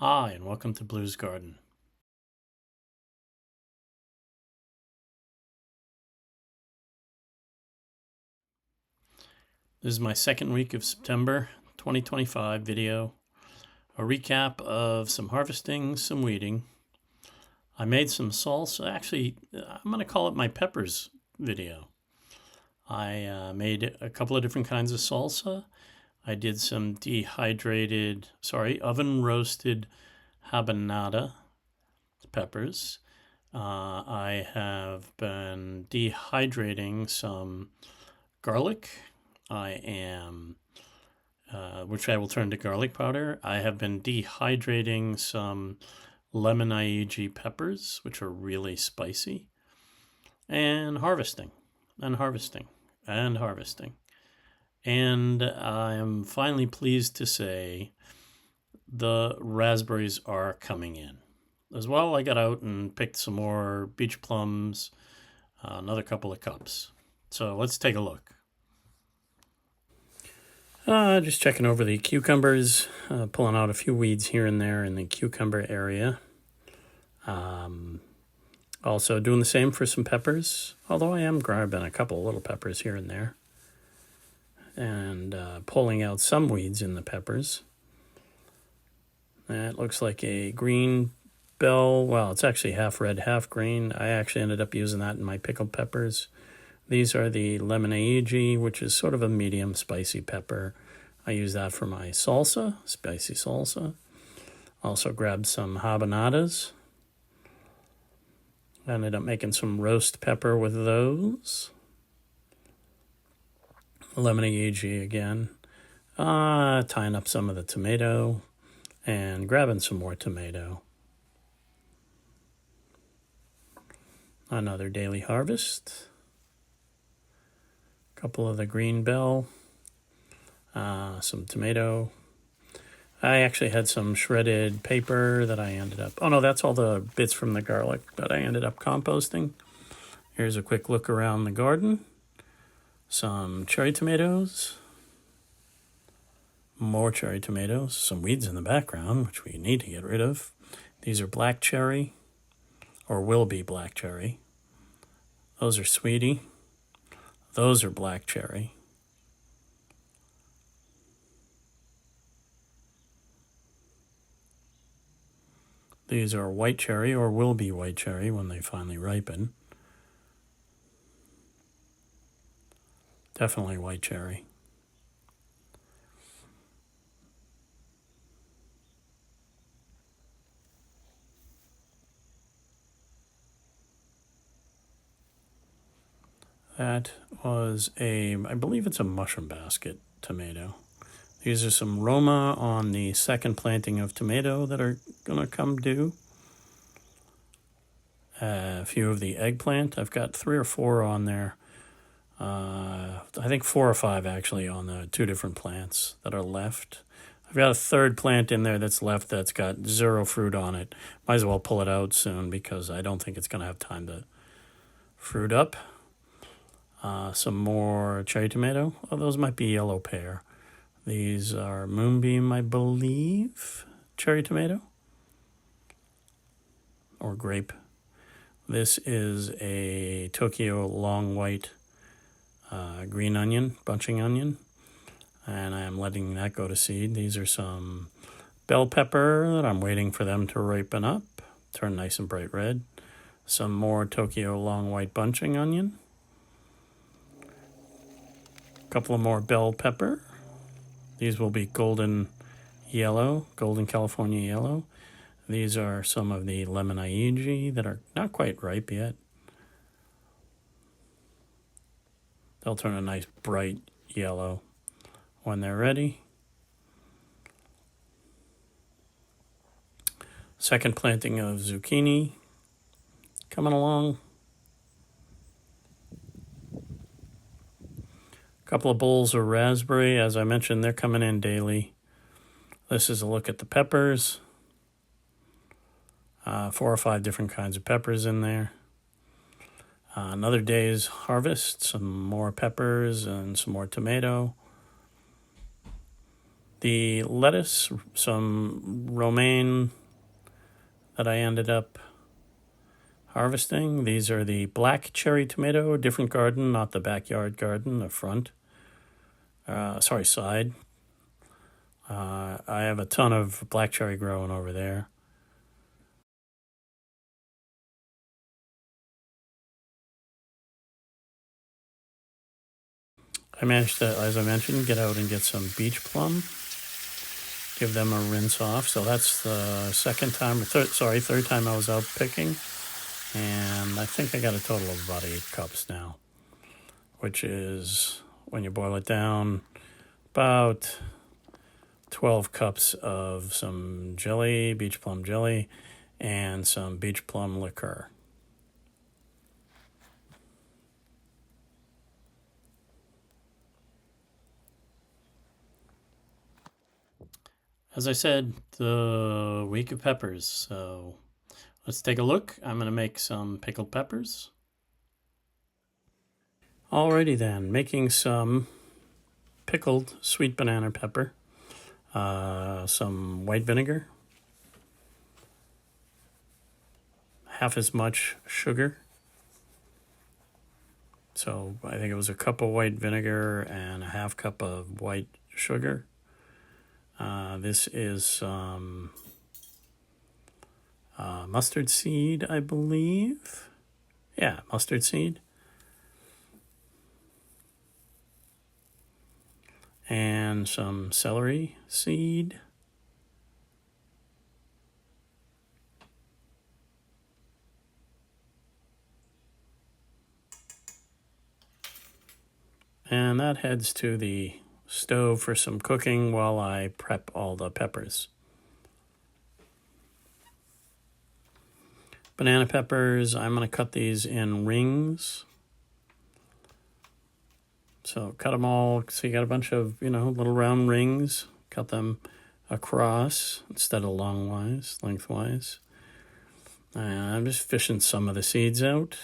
Hi, and welcome to Blue's Garden. This is my second week of September 2025 video, a recap of some harvesting, some weeding. I made some salsa. Actually, I'm going to call it my peppers video. I made a couple of different kinds of salsa. I did some oven roasted Habanada peppers. I have been dehydrating some garlic. Which I will turn to garlic powder. I have been dehydrating some lemon peppers, which are really spicy, and harvesting, and harvesting, and harvesting. And I am finally pleased to say the raspberries are coming in. As well, I got out and picked some more beach plums, another couple of cups. So let's take a look. Just checking over the cucumbers, pulling out a few weeds here and there in the cucumber area. Also doing the same for some peppers, although I am grabbing a couple of little peppers here and there. And pulling out some weeds in the peppers. That looks like a green bell. Well, it's actually half red, half green. I actually ended up using that in my pickled peppers. These are the lemon which is sort of a medium spicy pepper. I use that for my salsa, spicy salsa. Also grabbed some habanadas. Ended up making some roast pepper with those. Lemon again. Tying up some of the tomato and grabbing some more tomato. Another daily harvest. Couple of the green bell, some tomato. I actually had some shredded paper that I ended up, that's all the bits from the garlic, but I ended up composting. Here's a quick look around the garden. Some cherry tomatoes, more cherry tomatoes, some weeds in the background, which we need to get rid of. These are black cherry, or will be black cherry. Those are sweetie. Those are black cherry. These are white cherry, or will be white cherry when they finally ripen. Definitely white cherry. That was I believe it's a mushroom basket tomato. These are some Roma on the second planting of tomato that are going to come due. A few of the eggplant. I've got 3 or 4 on there. I think 4 or 5 actually on the 2 different plants that are left. I've got a third plant in there that's left that's got 0 fruit on it. Might as well pull it out soon because I don't think it's going to have time to fruit up. Some more cherry tomato. Oh, those might be yellow pear. These are moonbeam, I believe, cherry tomato or grape. This is a Tokyo long white green onion, bunching onion, and I am letting that go to seed. These are some bell pepper that I'm waiting for them to ripen up, turn nice and bright red. Some more Tokyo long white bunching onion. A couple of more bell pepper. These will be golden California yellow. These are some of the lemon that are not quite ripe yet. They'll turn a nice bright yellow when they're ready. Second planting of zucchini coming along. Couple of bowls of raspberry. As I mentioned, they're coming in daily. This is a look at the peppers. 4 or 5 different kinds of peppers in there. Another day's harvest, some more peppers and some more tomato. The lettuce, some romaine that I ended up harvesting. These are the black cherry tomato, different garden, not the backyard garden, the front. Side. I have a ton of black cherry growing over there. I managed to, as I mentioned, get out and get some beach plum. Give them a rinse off. So that's the third time I was out picking. And I think I got a total of about 8 cups now, which is, when you boil it down, about 12 cups of some jelly, beach plum jelly, and some beach plum liqueur. As I said, the week of peppers. So let's take a look. I'm going to make some pickled peppers. Alrighty then, making some pickled sweet banana pepper, some white vinegar, half as much sugar. So I think it was a cup of white vinegar and a half cup of white sugar. This is some mustard seed, I believe. Yeah, mustard seed. And some celery seed. And that heads to the stove for some cooking while I prep all the peppers. Banana peppers, I'm going to cut these in rings. So cut them all, so you got a bunch of, little round rings. Cut them across instead of lengthwise. And I'm just fishing some of the seeds out.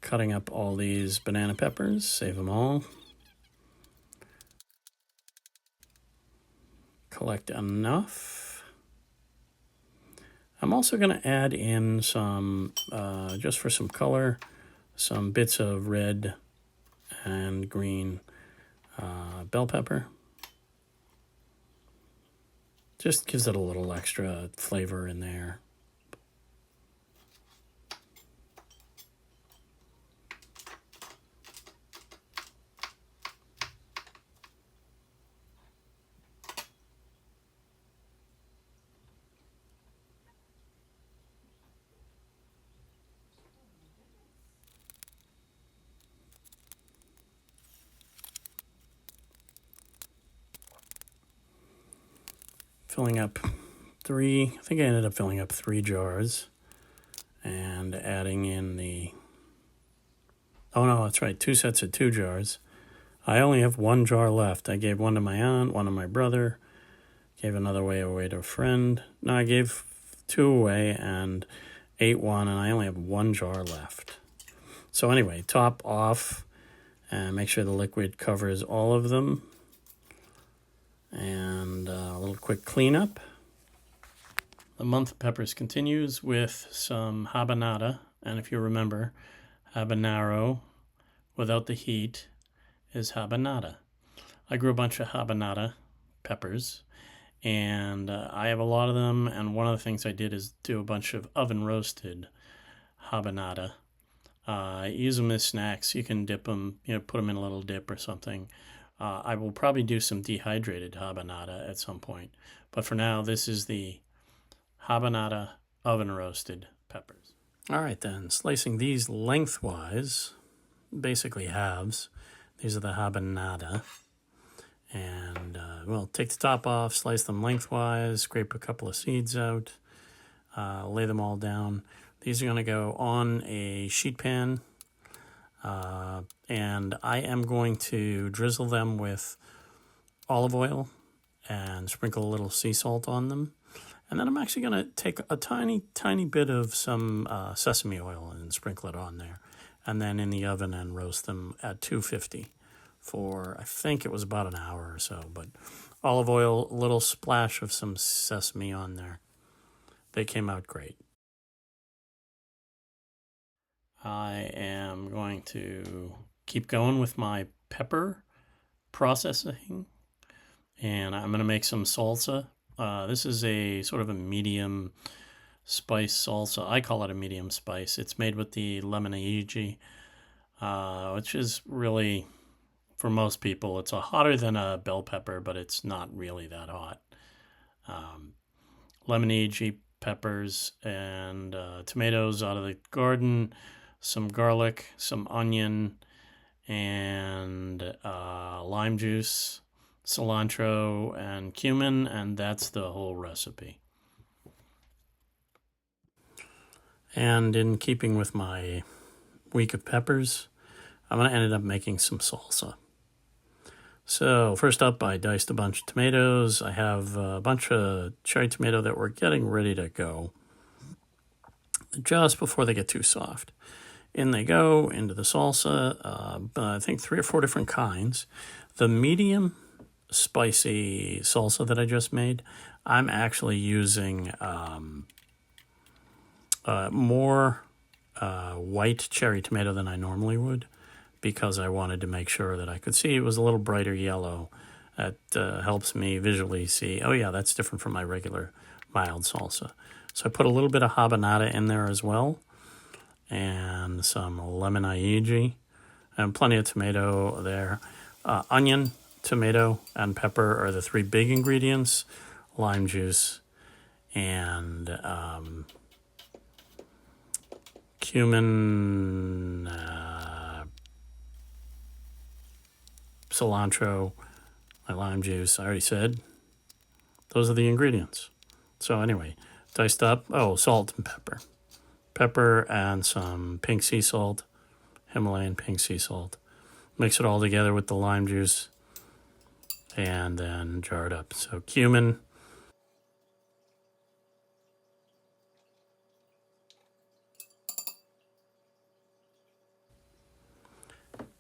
Cutting up all these banana peppers, save them all. Collect enough. I'm also going to add in some, just for some color, some bits of red and green bell pepper. Just gives it a little extra flavor in there. Filling up I think I ended up filling up 3 jars and adding in oh no, that's right, 2 sets of 2 jars. I only have 1 jar left. I gave one to my aunt, one to my brother, gave another away to a friend. No, I gave 2 away and ate 1, and I only have 1 jar left. So anyway, top off and make sure the liquid covers all of them. And a little quick cleanup. The month of peppers continues with some habanada. And if you remember, habanero without the heat is habanada. I grew a bunch of habanada peppers, and I have a lot of them. And one of the things I did is do a bunch of oven roasted habanada. Use them as snacks. You can dip them, put them in a little dip or something. I will probably do some dehydrated habanada at some point. But for now, this is the habanada oven roasted peppers. All right then, slicing these lengthwise, basically halves. These are the habanada. And take the top off, slice them lengthwise, scrape a couple of seeds out, lay them all down. These are going to go on a sheet pan. And I am going to drizzle them with olive oil and sprinkle a little sea salt on them. And then I'm actually going to take a tiny, tiny bit of some sesame oil and sprinkle it on there. And then in the oven and roast them at 250 for, I think it was about an hour or so. But olive oil, a little splash of some sesame on there. They came out great. I am going to keep going with my pepper processing, and I'm going to make some salsa. This is a sort of a medium spice salsa. I call it a medium spice. It's made with the lemon aji, which is really, for most people, it's a hotter than a bell pepper, but it's not really that hot. Lemon aji, peppers, and tomatoes out of the garden, some garlic, some onion, and lime juice, cilantro, and cumin, and that's the whole recipe. And in keeping with my week of peppers, I'm going to end up making some salsa. So first up, I diced a bunch of tomatoes. I have a bunch of cherry tomato that we're getting ready to go just before they get too soft. In they go into the salsa. I think 3 or 4 different kinds. The medium spicy salsa that I just made, I'm actually using more white cherry tomato than I normally would, because I wanted to make sure that I could see it was a little brighter yellow. That helps me visually see, oh yeah, that's different from my regular mild salsa. So I put a little bit of habanada in there as well, and some lemon aji, and plenty of tomato there. Onion, tomato, and pepper are the 3 big ingredients. Lime juice and cumin, cilantro, my lime juice, I already said. Those are the ingredients. So anyway, diced up, salt and pepper. Pepper and some pink sea salt, Himalayan pink sea salt. Mix it all together with the lime juice and then jar it up. So cumin,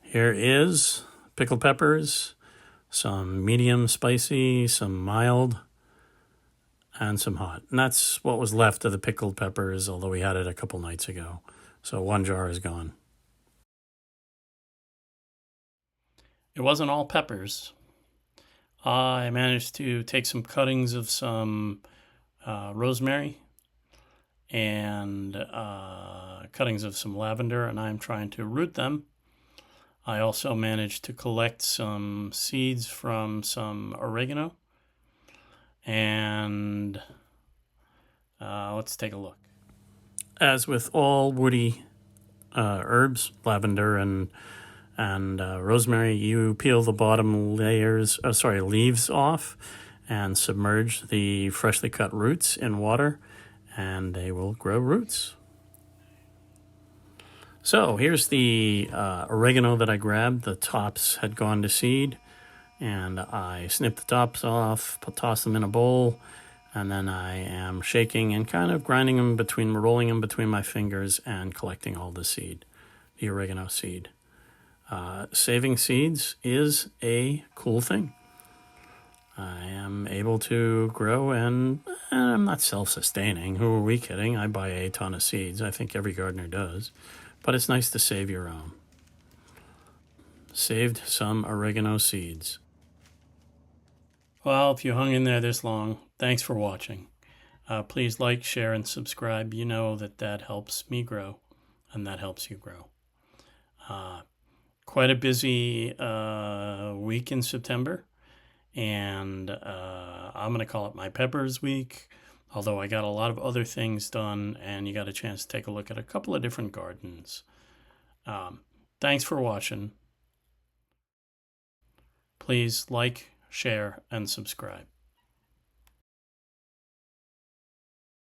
here is pickled peppers, some medium spicy, some mild, and some hot. And that's what was left of the pickled peppers, although we had it a couple nights ago. So 1 jar is gone. It wasn't all peppers. I managed to take some cuttings of some rosemary and cuttings of some lavender, and I'm trying to root them. I also managed to collect some seeds from some oregano. And let's take a look. As with all woody herbs, lavender and rosemary, you peel the bottom leaves off and submerge the freshly cut roots in water, and they will grow roots. So here's the oregano that I grabbed. The tops had gone to seed, and I snipped the tops off, toss them in a bowl, and then I am shaking and kind of rolling them between my fingers and collecting all the seed, the oregano seed. Saving seeds is a cool thing. I am able to grow, and I'm not self-sustaining. Who are we kidding? I buy a ton of seeds. I think every gardener does. But it's nice to save your own. Saved some oregano seeds. Well, if you hung in there this long, thanks for watching. Please like, share, and subscribe. You know that helps me grow, and that helps you grow. Quite a busy week in September, and I'm going to call it my Peppers Week, although I got a lot of other things done, and you got a chance to take a look at a couple of different gardens. Thanks for watching. Please like, share, and subscribe.